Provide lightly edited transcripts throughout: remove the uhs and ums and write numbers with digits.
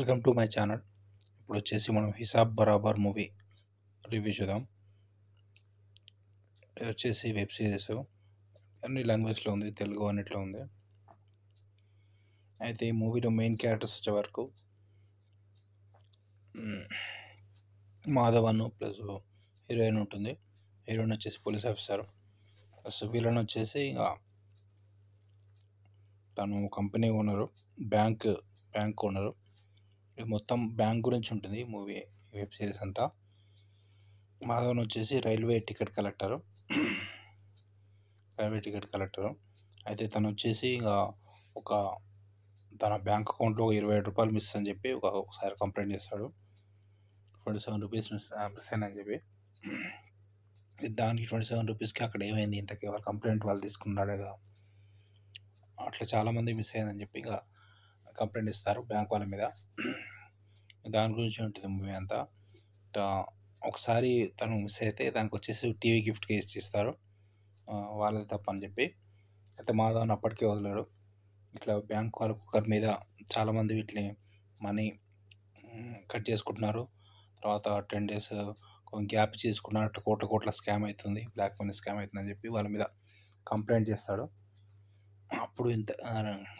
Welcome to my channel. ఇప్పుడు వచ్చేసి మనం హిసాబ్ బరాబర్ మూవీ రివ్యూ చూద్దాం. ఇది వచ్చేసి వెబ్ సిరీస్, అన్ని లాంగ్వేజ్లో ఉంది, తెలుగు అన్నిట్లో ఉంది. అయితే ఈ మూవీలో మెయిన్ క్యారెక్టర్స్ వచ్చే వరకు మాధవన్ ప్లస్ హీరోయిన్ ఉంటుంది. హీరోయిన్ వచ్చేసి పోలీస్ ఆఫీసర్, ప్లస్ విలన్ వచ్చేసి తను కంపెనీ ఓనరు, బ్యాంక్ ఓనరు. ఇది మొత్తం బ్యాంక్ గురించి ఉంటుంది మూవీ, వెబ్ సిరీస్ అంతా. మాధవన్ వచ్చేసి రైల్వే టికెట్ కలెక్టరు. అయితే తను వచ్చేసి ఒక తన బ్యాంక్ అకౌంట్లో ₹27 మిస్ అని చెప్పి ఒకసారి కంప్లైంట్ చేస్తాడు. 27 రూపీస్ మిస్ అని చెప్పి. దానికి 27 రూపీస్కి అక్కడ ఏమైంది, ఇంతకీ ఎవరు కంప్లైంట్ వాళ్ళు తీసుకున్నారా లేదా, అట్లా చాలామంది మిస్ అయ్యిందని చెప్పి కంప్లైంట్ ఇస్తారు బ్యాంక్ వాళ్ళ మీద. దాని గురించి ఉంటుంది మూవీ అంతా. ఒకసారి తను మిస్ అయితే దానికి వచ్చేసి టీవీ గిఫ్ట్గా ఇస్తారు, వాళ్ళది తప్పని చెప్పి. అయితే మాధవన్ అప్పటికే వదిలేడు. ఇట్లా బ్యాంక్ వాళ్ళు ఒకరి మీద చాలామంది వీటిని మనీ కట్ చేసుకుంటున్నారు, తర్వాత 10 days గ్యాప్ చేసుకున్నట్టు కోట్ల స్కామ్ అవుతుంది, బ్లాక్ మనీ స్కామ్ అవుతుందని చెప్పి వాళ్ళ మీద కంప్లైంట్ చేస్తాడు. అప్పుడు ఇంత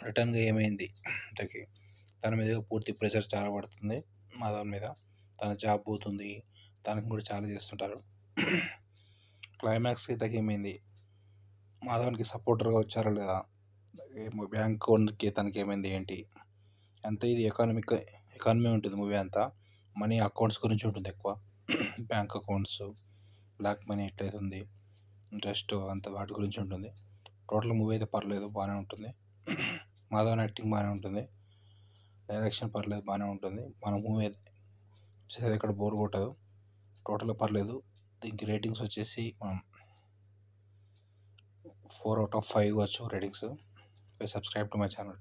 రిటర్న్గా ఏమైంది, ఇంతకీ తన మీద పూర్తి ప్రెషర్ చాలా పడుతుంది మాధవన్ మీద. తన జాబ్ పోతుంది, తనకు కూడా చాలా చేస్తుంటారు. క్లైమాక్స్కి ఇంతకీ ఏమైంది, మాధవన్కి సపోర్టర్గా వచ్చారా లేదా, బ్యాంక్ ఓనర్కి తనకి ఏమైంది ఏంటి అంతా. ఇది ఎకానమీ ఉంటుంది మూవీ అంతా. మనీ అకౌంట్స్ గురించి ఉంటుంది ఎక్కువ. బ్యాంక్ అకౌంట్స్, బ్లాక్ మనీ ఎట్లయితుంది, ఇంట్రెస్ట్, అంత వాటి గురించి ఉంటుంది. టోటల్ మూవీ అయితే పర్లేదు, బాగానే ఉంటుంది. మాధవన్ యాక్టింగ్ బాగానే ఉంటుంది, డైరెక్షన్ పర్లేదు, బాగానే ఉంటుంది. మన మూవీ అయితే ఇక్కడ బోర్ కొట్టదు, టోటల్గా పర్లేదు. దీనికి రేటింగ్స్ వచ్చేసి మనం 4/5 ఇవ్వచ్చు ratings. Subscribe to my channel.